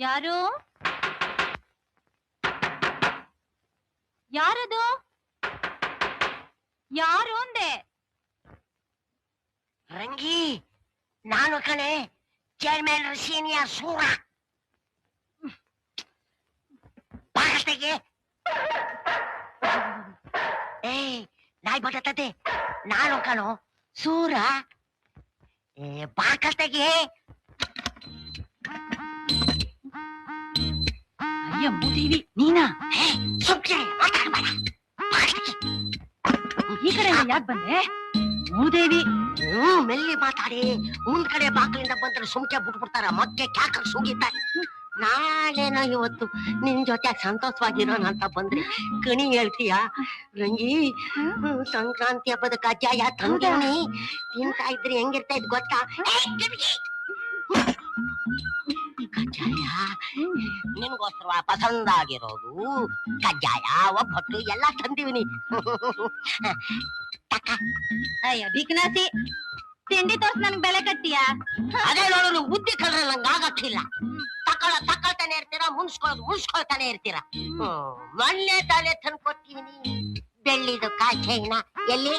ಯಾರು ಯಾರದು? ಯಾರು ಅಂದೆ? ರಂಗಿ, ನಾನು ಕಣೆ, ಚೇರ್ಮನ್ ಸೀನಿಯರ್ ಸೂರ. ಬಾಗತೆಗೆ ನಾಯಿ ಬಟ್ಟತೆ, ನಾನು ಕಣೋ ಸೂರ. ಬಾಕತೆಗೆ ಅಯ್ಯ ಮೂದೇವಿ, ನೀನಾ? ಸುಮ್ನೆ ಮಾತಾಡ್ಬೇಡ. ಈ ಕಡೆ ಯಾಕೆ ಬಂದೆ ಮೂದೇವಿ? ಮೆಲ್ಲಿ ಮಾತಾಡಿ. ಮುಂದ್ ಕಡೆ ಬಾಗಿಲಿಂದ ಬಂದ್ರೆ ಸುಮ್ಕೆ ಬಿಟ್ಬಿಡ್ತಾರ, ಮತ್ತೆ ಕ್ಯಾಕರ್ ಸುಗಿತಾರೆ. ನಾನೇನೋ ಇವತ್ತು ನಿನ್ ಜೊತೆ ಸಂತೋಷವಾಗಿರೋಣ ಅಂತ ಬಂದ್ರೆ ಕಣಿ ಹೇಳ್ತೀಯ ರಂಗಿ? ಸಂಕ್ರಾಂತಿ ಹಬ್ಬದ ಕಜ್ಜಾಯ ತಂದೀನಿ, ತಿಂತಾ ಇದ್ರೆ ಹೆಂಗಿರ್ತಾ ಇದ್ ಗೊತ್ತಾ? ಕಜ್ಜಾಯ ನಿನ್ಗೋಸ್ಕರ ಪಸಂದ ಆಗಿರೋದು ಕಜ್ಜಾಯ, ಒಬ್ಬಟ್ಟು ಎಲ್ಲ ತಂದೀವಿನಿ. ಅಯ್ಯ ಬಿಕ್ನಾಸಿ, ತಿಂಡಿ ತೋರ್ಸ್ ನನ್ಗ್ ಬೆಲೆ ಕಟ್ಟಿಯಾ? ಅದೇ ನೋಡು, ಬುದ್ಧಿ ಕಲ್ರ ನಂಗೆ ಆಗಕ್ಕಿಲ್ಲ. ತಕೊಳ್ತಾನೆ ಇರ್ತೀರಾ, ಮುನ್ಸ್ಕೊಳ್ತಾನೆ ಇರ್ತೀರಾ. ಮೊನ್ನೆ ತಾನೇ ತಂದ್ಕೊಡ್ತೀವಿನಿ ಬೆಳ್ಳಿದು ಕಾಚೈನ. ಎಲ್ಲಿ?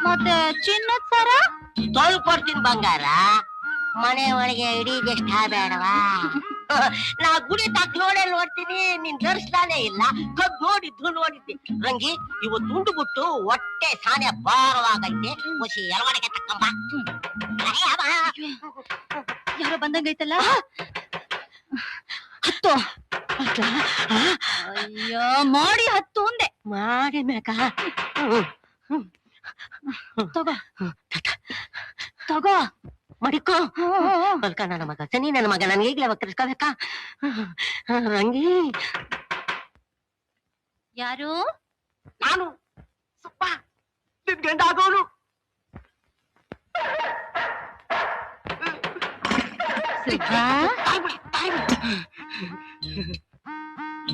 ಮತ್ತೆ ಚಿನ್ನದ ಸರ ತೊಳ್ಕೊಡ್ತೀನಿ ಬಂಗಾರ. ಮನೆ ಒಳಗೆ ಇಡೀಗೆಷ್ಟ ಬೇಡವಾ? ನಾ ಗುಡಿ ತಕ್ ನೋಡ್ತೀನಿ, ನೀನ್ ಧರಿಸ್ತಾನೆ ಇಲ್ಲ. ಕಬ್ ನೋಡಿದ್ದೆ ರಂಗಿ. ಇವತ್ತು ಉಂಡುಬಿಟ್ಟು ಹೊಟ್ಟೆ ಸಾನೆ ಭಾರವಾಗೈತೆ. ಖುಷಿ ಎಳವಡಿಗೆ ತಕ್ಕಂಬ. ಯಾರೋ ಬಂದಂಗೈತಲ್ಲ, ಹತ್ತು. ಅಯ್ಯೋ ಮಾಡಿ ಹತ್ತು ಒಂದೆ ಮಾಡಿ ಮ್ಯಾಕ. ತಗೋ ತಗೋ ಮಡಿಕೋ. ಬಲ್ಕ ನನ್ನ ಮಗ, ಸನಿ ನನ್ನ ಮಗ, ನನ್ಗೆ ಈಗ್ಲೇ ಒಕ್ಕರಿಸ್ಕೋಬೇಕಾ? ರಂಗಿ, ಯಾರು? ನಾನು ಸುಪ್ಪ, ನಿನ್ ಗಂಡ ಆಗೋನು.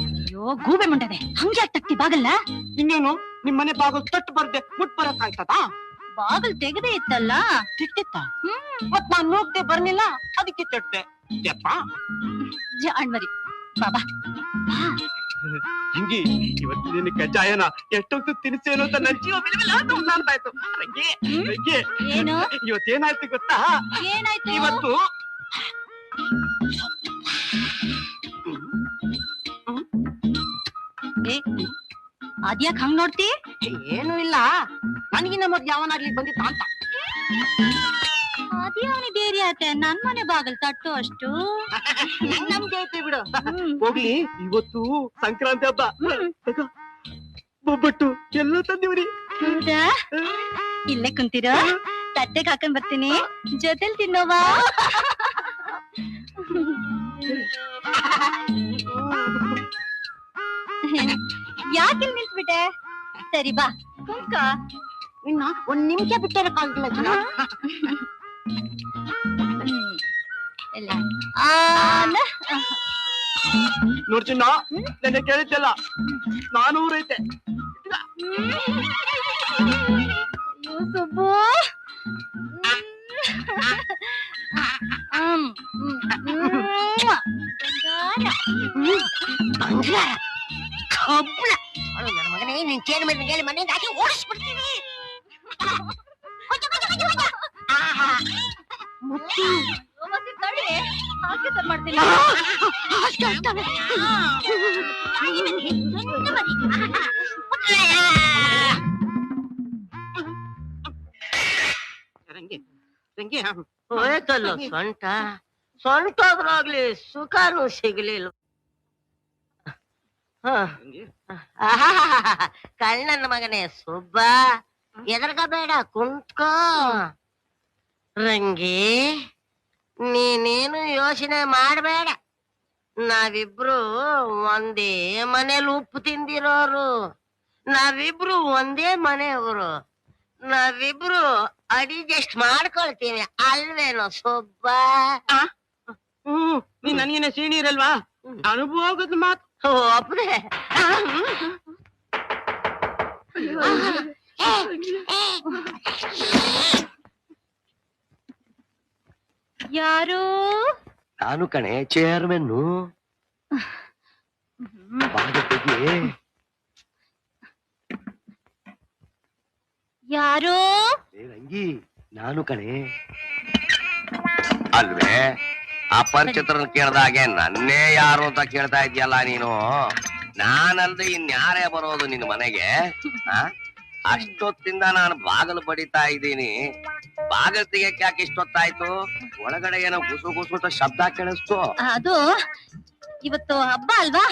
ಅಯ್ಯೋ ಗೂಬೆ ಮುಂಡದೆ, ಹಂಗೆ ತಟ್ಟಿ ಬಾಗಲ್ಲ. ಇನ್ನೇನು ನಿಮ್ಮನೆ ಬಾಗಲ್ ತಟ್ಟು ಬರ್ದೆ ಮುಟ್ ಬರಕ್ ಆಯ್ತದ? ಬಾಗಲ್ ತೆಗೆದೇ ಇತ್ತಲ್ಲ. ತಿಟ್ಟಿತ್ತ? ಮತ್ ನಾನ್ ನೋಡ್ದೆ ಬರ್ನಿಲ್ಲ, ಅದಕ್ಕೆ ತಟ್ಟೆ. ಜಾಣ್ಮರಿ ಬಾಬಾ. ಹಿಂಗಿ, ಇವತ್ತು ನಿನ್ನ ಕಜ್ಜಾಯನ ಎಷ್ಟೊತ್ತು ತಿನ್ಸೇನು ಅಂತ ನನ್ ಜೀವ ಅನ್ಪಾಯ್ತು. ರಂಗಿ, ಏನು ಇವತ್ತೇನಾಯ್ತು ಗೊತ್ತಾ? ಏನಾಯ್ತು ಇವತ್ತು ಅದ್ಯಾಕ್ ಹಂಗ್ ನೋಡ್ತಿ? ಏನು ಇಲ್ಲ, ನನಗಿನ್ನ ಮೊದ್ಲು ಯಾವನಾಗ್ಲಿ ಬಂದಿದ್ದ ಅಂತ. ಅದ್ಯಾವನಿದೇರಿ ಆತೆ, ನನ್ ಮನೆ ಬಾಗಲ್ ತಟ್ಟು ಅಷ್ಟು ನಮ್ಗೆ ಐತಿ ಬಿಡು. ಹೋಗ್ಲಿ, ಇವತ್ತು ಸಂಕ್ರಾಂತಿ ಹಬ್ಬ. ಬೊಬ್ಬಟ್ಟು ಎಲ್ಲ ತಂದಿವ್ರಿ. ಹೌದಾ? ಇಲ್ಲೇ ಕುಂತಿರೋ, ತಟ್ಟೆಗೆ ಹಾಕೊಂಡ್ ಬರ್ತೀನಿ, ಜೊತೆಲ್ ತಿನ್ನೋವಾ? ಯಾಕಿಲ್ ನಿಲ್ಸ್ಬಿಟ್ಟೆ? ಸರಿ ಬಾ ಕುಂಕ. ಇನ್ನ ಒಂದ್ ನಿಮಿಷ ಬಿಟ್ಟಿರಕ್ಕಾಗಿಲ್ಲ ಜನ. ನೋಡ್ಚಿನ್ನ, ನೆನ್ನೆ ಕೇಳಿದ್ದೆಲ್ಲ ನಾನು ಊರೈತೆ. ಸುಬ್ಬು, ಬಂಗಾರ ಕಬ್ಬಳ ನನ್ನ ಮಗನೇ, ನೀನ್ ಚೇರ್ ಮೇಲೆ ಹೇಳಿ ಮನೆಗೆ ಹಾಕಿ ಓಡಿಸ್ಬಿಡ್ತೀವಿ. ಮುತ್ತಿ ಮಾಡ್ತೀನಿ. ಹೋಯ್ತಲ್ಲ ಸೊಂಟ, ಸೊಂಟದ್ರಾಗ್ಲಿ ಸುಖನೂ ಸಿಗ್ಲಿಲ್ಲ. ಕಳ್ಳನ ಮಗನೇ ಸುಬ್ಬ, ಎದರ್ಗಬೇಡ, ಕುಂತ್ಕೋ. ರಂಗಿ, ನೀನೇನು ಯೋಚನೆ ಮಾಡ್ಬೇಡ. ನಾವಿಬ್ರು ಒಂದೇ ಮನೇಲಿ ಉಪ್ಪು ತಿಂದಿರೋರು, ನಾವಿಬ್ರು ಒಂದೇ ಮನೆಯವರು, ನಾವಿಬ್ರು ಅಡಿಜಸ್ಟ್ ಮಾಡ್ಕೊಳ್ತೀವಿ ಅಲ್ವೇನೋ ಸುಬ್ಬ? ನೀನ್ ನನಗೇನೆ ಸೀಣಿ ಇರಲ್ವಾ? ಅನುಭವ ಆಗೋದ್ ಮಾತು. ಒಬ್ರೆ ಯಾರು? ನಾನು ಕಣೆ ಚೇರ್ಮನ್ನು. ಯಾರು? ರಂಗಿ ನಾನು ಕಣೆ. ಅಲ್ವೇ ಅಪರಿಚಿತರನ್ನ ಕೇಳ್ದಾಗೆ ನನ್ನೇ ಯಾರು ಅಂತ ಕೇಳ್ತಾ ಇದ್ಯಲ್ಲ ನೀನು. ನಾನಲ್ದೆ ಇನ್ಯಾರೇ ಬರೋದು ನಿನ್ ಮನೆಗೆ? ಅಷ್ಟೊತ್ತಿಂದ ನಾನು ಬಾಗಿಲು ಬಡಿತಾ ಇದ್ದೀನಿ. ಬಾಗಿಲು ತೆಗಿಯಕ್ಕೆ ಯಾಕೆ ಇಷ್ಟೊತ್ತಾಯ್ತು? ಒಳಗಡೆ ಏನೋ ಗುಸು ಗುಸು ಅಂತ ಶಬ್ದ ಕೇಳಿಸ್ತು. ಅದು ಇವತ್ತು ಹಬ್ಬ ಅಲ್ವಾ,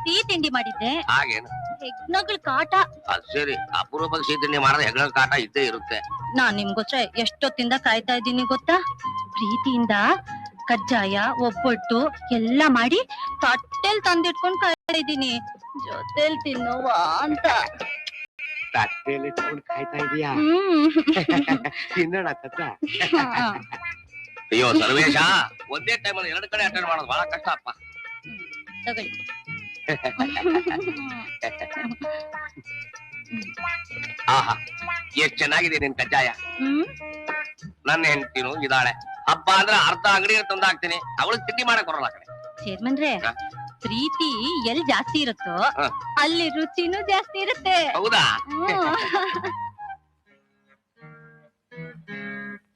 ಸಿಹಿ ತಿಂಡಿ ಮಾಡಿದ್ದೆ. ಹಾಗೇನು? ಹೆಗ್ನಗಳ ಕಾಟ. ಅದ್ ಸರಿ, ಅಪರೂಪಕ್ಕೆ ಸಿಹಿ ತಿಂಡಿ ಮಾಡಿದ್ರೆ ಹೆಗ್ಗಳ ಕಾಟ ಇದ್ದೇ ಇರುತ್ತೆ. ನಾನ್ ನಿಮ್ಗೋಸ್ಕರ ಎಷ್ಟೊತ್ತಿಂದ ಕಾಯ್ತಾ ಇದ್ದೀನಿ ಗೊತ್ತಾ? ಪ್ರೀತಿಯಿಂದ ಕಜ್ಜಾಯ ಒಬ್ಬಟ್ಟು ಎಲ್ಲ ಮಾಡಿ ತಟ್ಟೆಲ್ ತಂದಿಟ್ಕೊಂಡ್ ಕಾಯ್ತಾ ಇದ್ದೀನಿ. ಜೊತೆಲ್ ತಿನ್ನುವಾ ಅಂತ. ತಟ್ಟೆಯಲ್ಲಿ ಇಟ್ಕೊಂಡು ಕಾಯ್ತಾ ಇದೀಯಾ? ತಿನ್ನೋಣ ತತ್ತ. ಅಯ್ಯೋ ಸರ್ವೇಶ, ಒಂದೇ ಟೈಮಲ್ಲಿ 2 ಕಡೆ ಅಟೆಂಡ್ ಮಾಡೋದು ಬಹಳ ಕಷ್ಟ ಅಪ್ಪ. ತಗೊಳ್ಳಿ. ಆಹಾ, ಎಷ್ಟ್ ಚೆನ್ನಾಗಿದೆ ನಿನ್ ಕಜ್ಜಾಯ. ನನ್ನ ಹೆಂಡತಿನು ಇದಾಳೆ. ಹಬ್ಬ ಅಂದ್ರೆ ಅರ್ಧ ಅಂಗಡಿ ತಂದಾಕ್ತೀನಿ, ಅವಳಿಗೆ ತಿಂಡಿ ಮಾಡಕ್ ಬರಲ್ಲ ಕಡೆ. ಚೇರ್ಮನ್ರೆ, ಪ್ರೀತಿ ಎಲ್ ಜಾಸ್ತಿ ಇರುತ್ತೋ ಅಲ್ಲಿ ರುಚಿನೂ ಜಾಸ್ತಿ ಇರುತ್ತೆ. ಹೌದಾ?